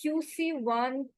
QC1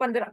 15।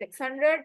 600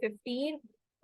15,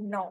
9।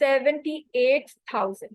78,000।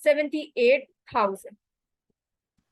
78,000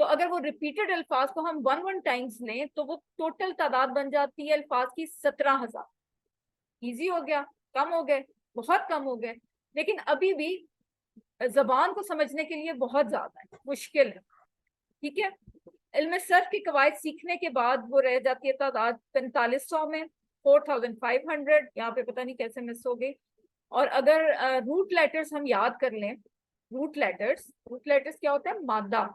تو اگر وہ ریپیٹڈ الفاظ کو ہم 1 ٹائمز لیں تو وہ ٹوٹل تعداد بن جاتی ہے الفاظ کی 17,000. ایزی ہو گیا, کم ہو گئے, بہت کم ہو گئے, لیکن ابھی بھی زبان کو سمجھنے کے لیے بہت زیادہ ہے, مشکل ہے. ٹھیک ہے, علم صرف کی قواعد سیکھنے کے بعد وہ رہ جاتی ہے تعداد 4500 میں, 4500. یہاں پہ پتہ نہیں کیسے مس ہو گئی. اور اگر روٹ لیٹرز ہم یاد کر لیں, روٹ لیٹرز کیا ہوتا ہے؟ مادہ.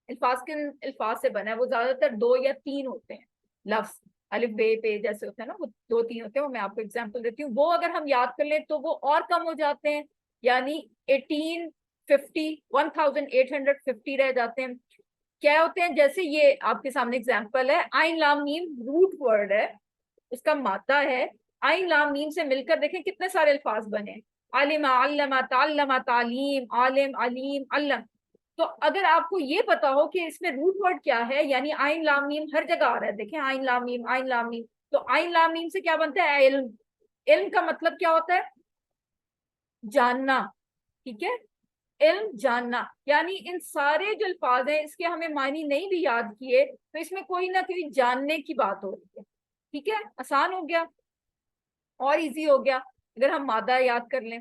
الفاظ کے الفاظ سے بنا ہے, وہ زیادہ تر 2 یا 3 ہوتے ہیں لفظ, الف بے پے جیسے ہوتے ہیں نا, وہ 2-3 ہوتے ہیں. وہ میں آپ کو ایگزامپل دیتی ہوں, وہ اگر ہم یاد کر لیں تو وہ اور کم ہو جاتے ہیں, یعنی 1850 رہ جاتے ہیں. کیا ہوتے ہیں؟ جیسے یہ آپ کے سامنے ایگزامپل ہے, عین لام میم روٹ ورڈ ہے, اس کا مادہ ہے. عین لام میم سے مل کر دیکھیں کتنے سارے الفاظ بنے, علم, علم, تعلم, تعلیم, عالم, علیم, علم. تو اگر آپ کو یہ پتا ہو کہ اس میں روٹ ورڈ کیا ہے, یعنی عین لام میم ہر جگہ آ رہا ہے, دیکھیں عین لام میم, عین لام میم, تو عین لام میم سے کیا بنتا ہے؟ علم. علم کا مطلب کیا ہوتا ہے؟ جاننا. ٹھیک ہے, علم جاننا. یعنی ان سارے جو الفاظ ہیں اس کے ہمیں معنی نہیں بھی یاد کیے تو اس میں کوئی نہ کوئی جاننے کی بات ہو رہی ہے. ٹھیک ہے, آسان ہو گیا اور ایزی ہو گیا اگر ہم مادہ یاد کر لیں.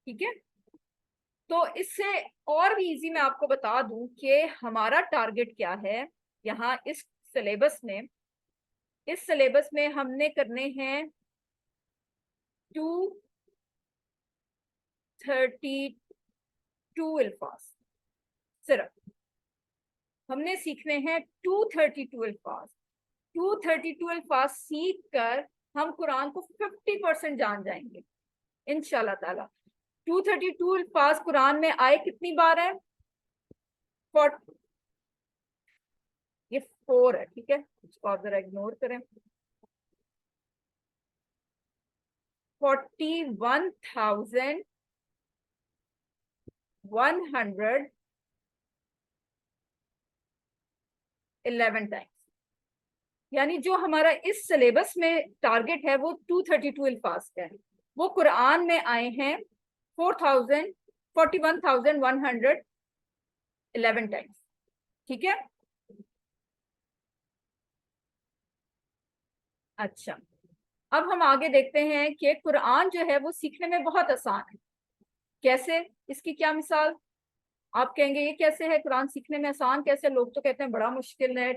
ٹھیک ہے, تو اس سے اور بھی ایزی میں آپ کو بتا دوں کہ ہمارا ٹارگٹ کیا ہے یہاں اس سلیبس میں. اس سلیبس میں ہم نے کرنے ہیں 232 الفاظ. صرف ہم نے سیکھنے ہیں 232 الفاظ. 232 الفاظ سیکھ کر ہم قرآن کو 50% جان جائیں گے انشاءاللہ تعالی. 232 الفاظ قرآن میں آئے کتنی بار ہے؟ یہ 4 ہے. ٹھیک ہے, اس کو آپ ذرا اگنور کریں. 41,111 ٹائمس. یعنی جو ہمارا اس سلیبس میں ٹارگٹ ہے وہ 232 الفاظ کا ہے, وہ قرآن میں آئے ہیں 41,111 ٹائمس. ٹھیک ہے, اچھا اب ہم آگے دیکھتے ہیں کہ قرآن جو ہے وہ سیکھنے میں بہت آسان ہے. کیسے؟ اس کی کیا مثال؟ آپ کہیں گے یہ کیسے ہے قرآن سیکھنے میں آسان کیسے؟ لوگ تو کہتے ہیں بڑا مشکل ہے,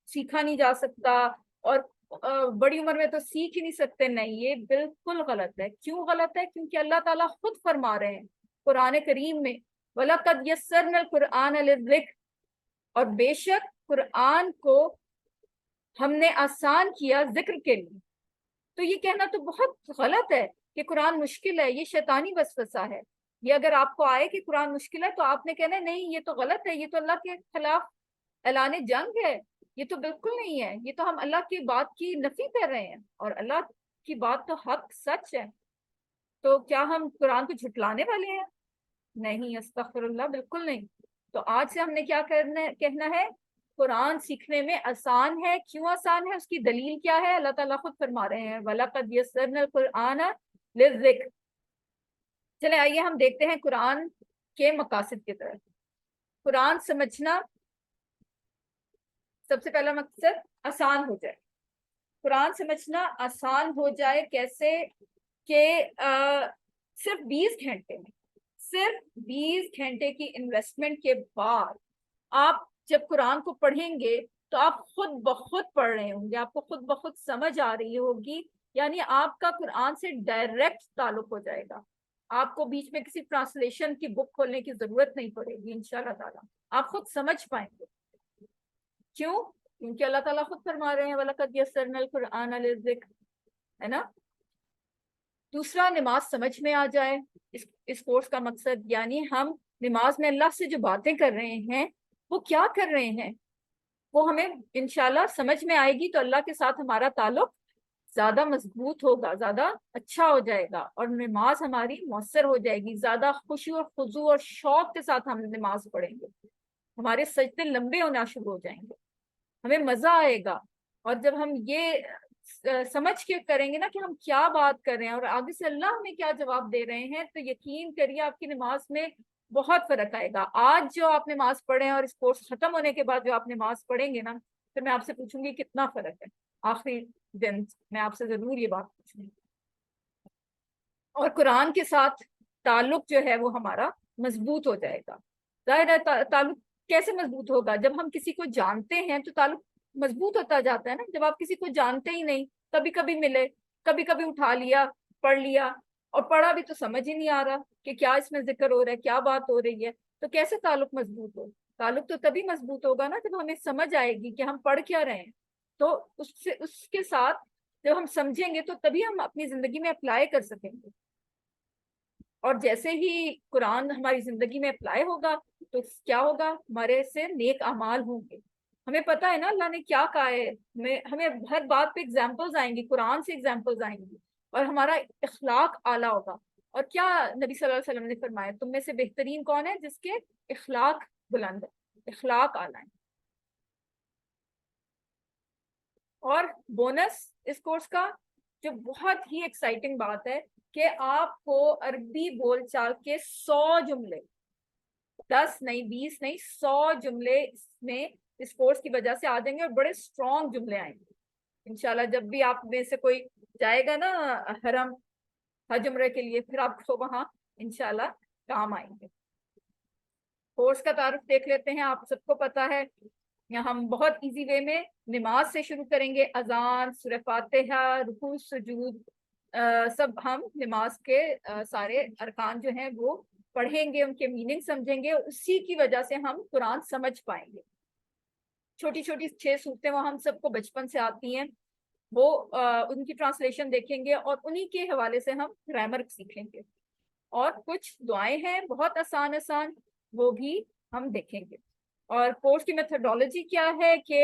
سیکھا نہیں جا سکتا, اور بڑی عمر میں تو سیکھ ہی نہیں سکتے. نہیں, یہ بالکل غلط ہے. کیوں غلط ہے؟ کیونکہ اللہ تعالیٰ خود فرما رہے ہیں قرآن کریم میں, وَلَقَدْ يَسَّرْنَا الْقُرْآنَ لِلذِّكْرِ, اور بے شک قرآن کو ہم نے آسان کیا ذکر کے لیے. تو یہ کہنا تو بہت غلط ہے کہ قرآن مشکل ہے, یہ شیطانی وسوسہ ہے. یہ اگر آپ کو آئے کہ قرآن مشکل ہے تو آپ نے کہنا نہیں یہ تو غلط ہے, یہ تو اللہ کے خلاف اعلان جنگ ہے, یہ تو بالکل نہیں ہے, یہ تو ہم اللہ کی بات کی نفی کر رہے ہیں, اور اللہ کی بات تو حق سچ ہے. تو کیا ہم قرآن کو جھٹلانے والے ہیں؟ نہیں, استغفر اللہ, بالکل نہیں. تو آج سے ہم نے کیا کہنا ہے؟ قرآن سیکھنے میں آسان ہے. کیوں آسان ہے؟ اس کی دلیل کیا ہے؟ اللہ تعالیٰ خود فرما رہے ہیں وَلَقَدْ يَسَّرْنَا الْقُرْآنَ لِلذِّكْرِ. چلے آئیے ہم دیکھتے ہیں قرآن کے مقاصد کی طرف. قرآن سمجھنا سب سے پہلا مقصد آسان ہو جائے. قرآن سمجھنا آسان ہو جائے کیسے؟ کہ صرف 20 گھنٹے میں, صرف 20 گھنٹے کی انویسٹمنٹ کے بعد آپ جب قرآن کو پڑھیں گے تو آپ خود بخود پڑھ رہے ہوں گے, آپ کو خود بخود سمجھ آ رہی ہوگی. یعنی آپ کا قرآن سے ڈائریکٹ تعلق ہو جائے گا. آپ کو بیچ میں کسی ٹرانسلیشن کی بک کھولنے کی ضرورت نہیں پڑے گی انشاءاللہ تعالیٰ, آپ خود سمجھ پائیں گے. کیوں؟ کیونکہ اللہ تعالیٰ خود فرما رہے ہیں وَلَقَدْ يَسَّرْنَا الْقُرْآنَ لِلذِّكْرِ, ہے نا. دوسرا, نماز سمجھ میں آ جائے. اس کورس کا مقصد یعنی ہم نماز میں اللہ سے جو باتیں کر رہے ہیں وہ کیا کر رہے ہیں وہ ہمیں انشاءاللہ سمجھ میں آئے گی, تو اللہ کے ساتھ ہمارا تعلق زیادہ مضبوط ہوگا, زیادہ اچھا ہو جائے گا, اور نماز ہماری مؤثر ہو جائے گی. زیادہ خوشی اور خضوع اور شوق کے ساتھ ہم نماز پڑھیں گے, ہمارے سجدے لمبے ہونا شروع ہو جائیں گے, ہمیں مزہ آئے گا. اور جب ہم یہ سمجھ کے کریں گے نا کہ ہم کیا بات کر رہے ہیں اور آگے سے اللہ ہمیں کیا جواب دے رہے ہیں, تو یقین کریے آپ کی نماز میں بہت فرق آئے گا. آج جو آپ نماز پڑھیں اور اس کورس ختم ہونے کے بعد جو آپ نماز پڑھیں گے نا, پھر میں آپ سے پوچھوں گی کتنا فرق ہے. آخری دن میں آپ سے ضرور یہ بات پوچھوں گی. اور قرآن کے ساتھ تعلق جو ہے وہ ہمارا مضبوط ہو جائے گا. ظاہر ہے تعلق کیسے مضبوط ہوگا؟ جب ہم کسی کو جانتے ہیں تو تعلق مضبوط ہوتا جاتا ہے نا. جب آپ کسی کو جانتے ہی نہیں, کبھی کبھی ملے, کبھی کبھی اٹھا لیا, پڑھ لیا, اور پڑھا بھی تو سمجھ ہی نہیں آ رہا کہ کیا اس میں ذکر ہو رہا ہے, کیا بات ہو رہی ہے, تو کیسے تعلق مضبوط ہو؟ تعلق تو تبھی مضبوط ہوگا نا جب ہمیں سمجھ آئے گی کہ ہم پڑھ کیا رہے ہیں. تو اس کے ساتھ جب ہم سمجھیں گے تو تبھی ہم اپنی زندگی میں اپلائی کر سکیں گے. اور جیسے ہی قرآن ہماری زندگی میں اپلائی ہوگا تو کیا ہوگا؟ ہمارے سے نیک اعمال ہوں گے. ہمیں پتا ہے نا اللہ نے کیا کہا ہے, ہمیں ہر بات پہ ایگزامپلز آئیں گی, قرآن سے ایگزامپلز آئیں گی, اور ہمارا اخلاق اعلیٰ ہوگا. اور کیا نبی صلی اللہ علیہ وسلم نے فرمایا, تم میں سے بہترین کون ہے؟ جس کے اخلاق بلند ہے, اخلاق اعلیٰ ہے. اور بونس اس کورس کا جو بہت ہی ایکسائٹنگ بات ہے کہ آپ کو عربی بول چال کے 100 جملے, 10 نہیں 20 نہیں 100 جملے اس میں اس کورس کی وجہ سے آ جائیں گے, اور بڑے اسٹرانگ جملے آئیں گے انشاءاللہ. جب بھی آپ میں سے کوئی جائے گا نا حرم حج عمرے کے لیے, پھر آپ کو وہاں انشاءاللہ کام آئیں گے. کورس کا تعارف دیکھ لیتے ہیں. آپ سب کو پتا ہے ہم بہت ایزی وے میں نماز سے شروع کریں گے. اذان, سورہ فاتحہ, رکوع, سجود, سب ہم نماز کے سارے ارکان جو ہیں وہ پڑھیں گے, ان کے میننگ سمجھیں گے. اسی کی وجہ سے ہم قرآن سمجھ پائیں گے. چھوٹی چھوٹی 6 صورتیں وہ ہم سب کو بچپن سے آتی ہیں, وہ ان کی ٹرانسلیشن دیکھیں گے, اور انہی کے حوالے سے ہم گرامر سیکھیں گے. اور کچھ دعائیں ہیں بہت آسان آسان, وہ بھی ہم دیکھیں گے. اور کورس کی میتھڈالوجی کیا ہے کہ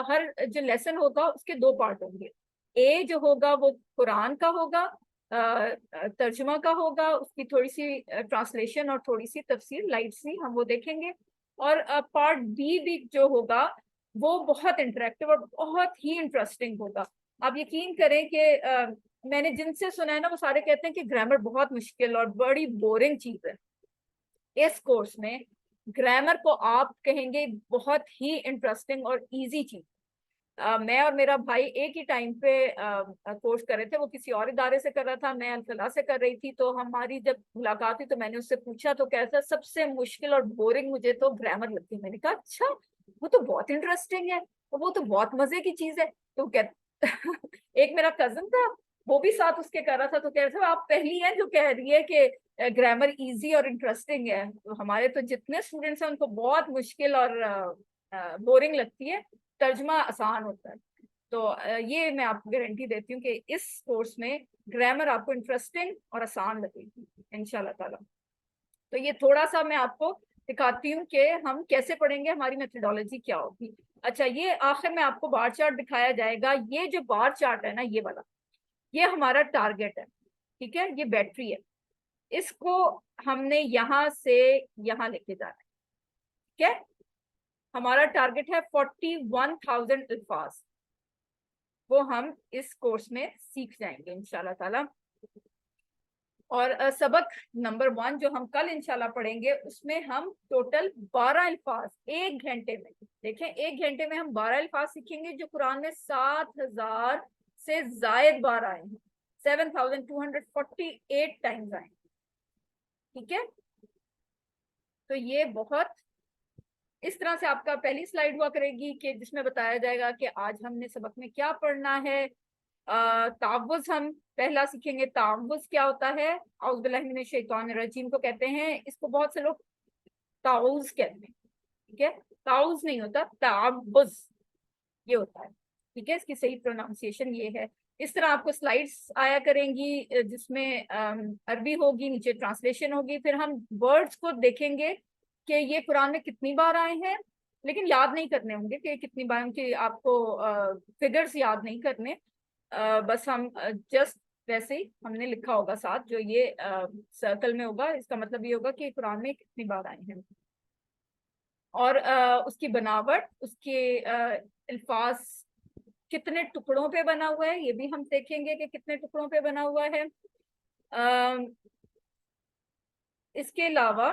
ہر جو لیسن ہوگا اس کے 2 پارٹ ہوں گے. اے جو ہوگا وہ قرآن کا ہوگا, ترجمہ کا ہوگا, اس کی تھوڑی سی ٹرانسلیشن اور تھوڑی سی تفسیر لائٹ سی ہم وہ دیکھیں گے. اور پارٹ بی بھی جو ہوگا وہ بہت انٹریکٹیو اور بہت ہی انٹرسٹنگ ہوگا. آپ یقین کریں کہ میں نے جن سے سنا ہے نا وہ سارے کہتے ہیں کہ گرامر بہت مشکل اور بڑی بورنگ چیز ہے. اس کورس میں گرامر کو آپ کہیں گے بہت ہی انٹرسٹنگ اور ایزی چیز. میں اور میرا بھائی ایک ہی ٹائم پہ کورس کر رہے تھے. وہ کسی اور ادارے سے کر رہا تھا, میں الفلاح سے کر رہی تھی. تو ہماری جب ملاقات ہوئی تو میں نے اس سے پوچھا تو کہتا سب سے مشکل اور بورنگ مجھے تو گرامر لگتی ہے. میں نے کہا اچھا, وہ تو بہت انٹرسٹنگ ہے, وہ تو بہت مزے کی چیز ہے. تو ایک میرا کزن تھا, وہ بھی ساتھ اس کے کر رہا تھا, تو کہہ رہا تھا آپ پہلی ہیں جو کہہ رہی ہے کہ گرامر ایزی اور انٹرسٹنگ ہے. ہمارے تو جتنے اسٹوڈنٹس ہیں ان کو بہت مشکل اور بورنگ لگتی ہے, ترجمہ آسان ہوتا ہے. تو یہ میں آپ کو گارنٹی دیتی ہوں کہ اس کورس میں گرامر آپ کو انٹرسٹنگ اور آسان لگے گی انشاءاللہ تعالی. تو یہ تھوڑا سا میں آپ کو دکھاتی ہوں کہ ہم کیسے پڑھیں گے, ہماری میتھڈالوجی کیا ہوگی. اچھا, یہ آخر میں آپ کو بار چارٹ دکھایا جائے گا. یہ جو بار چارٹ ہے نا, یہ والا, یہ ہمارا ٹارگیٹ ہے. ٹھیک ہے, یہ بیٹری ہے. اس کو ہم نے یہاں سے یہاں لے کے جانا ہے. ٹھیک ہے, ہمارا ٹارگیٹ ہے 41,000 الفاظ. وہ ہم اس کورس میں سیکھ جائیں گے انشاءاللہ تعالی. اور سبق نمبر 1 جو ہم کل انشاءاللہ پڑھیں گے, اس میں ہم ٹوٹل 12 الفاظ 1 گھنٹے میں, دیکھیں 1 گھنٹے میں ہم 12 الفاظ سیکھیں گے جو قرآن میں 7,000 سے زائد بار آئے ہیں, 7,248 ٹائمز آئے ہیں. ٹھیک ہے, تو یہ بہت اس طرح سے آپ کا پہلی سلائیڈ ہوا کرے گی کہ جس میں بتایا جائے گا کہ آج ہم نے سبق میں کیا پڑھنا ہے. تعوذ ہم پہلا سیکھیں گے. تعوذ کیا ہوتا ہے؟ اعوذ باللہ من الشیطان الرجیم کو کہتے ہیں. اس کو بہت سے لوگ تعوذ کہتے ہیں. ٹھیک ہے, تعوذ نہیں ہوتا, تعوذ یہ ہوتا ہے. ٹھیک ہے, اس کی صحیح پروناؤنسیشن یہ ہے. اس طرح آپ کو سلائیڈز آیا کریں گی جس میں عربی ہوگی, نیچے ٹرانسلیشن ہوگی. پھر ہم ورڈز کو دیکھیں گے کہ یہ قرآن میں کتنی بار آئے ہیں, لیکن یاد نہیں کرنے ہوں گے کہ کتنی بار, ان کی آپ کو فگرز یاد نہیں کرنے. بس ہم جسٹ ویسے ہی ہم نے لکھا ہوگا ساتھ, جو یہ سرکل میں ہوگا اس کا مطلب یہ ہوگا کہ قرآن میں کتنی بار آئے ہیں. اور اس کی بناوٹ, اس کے الفاظ کتنے ٹکڑوں پہ بنا ہوا ہے, یہ بھی ہم دیکھیں گے کہ کتنے ٹکڑوں پہ بنا ہوا ہے. اس کے علاوہ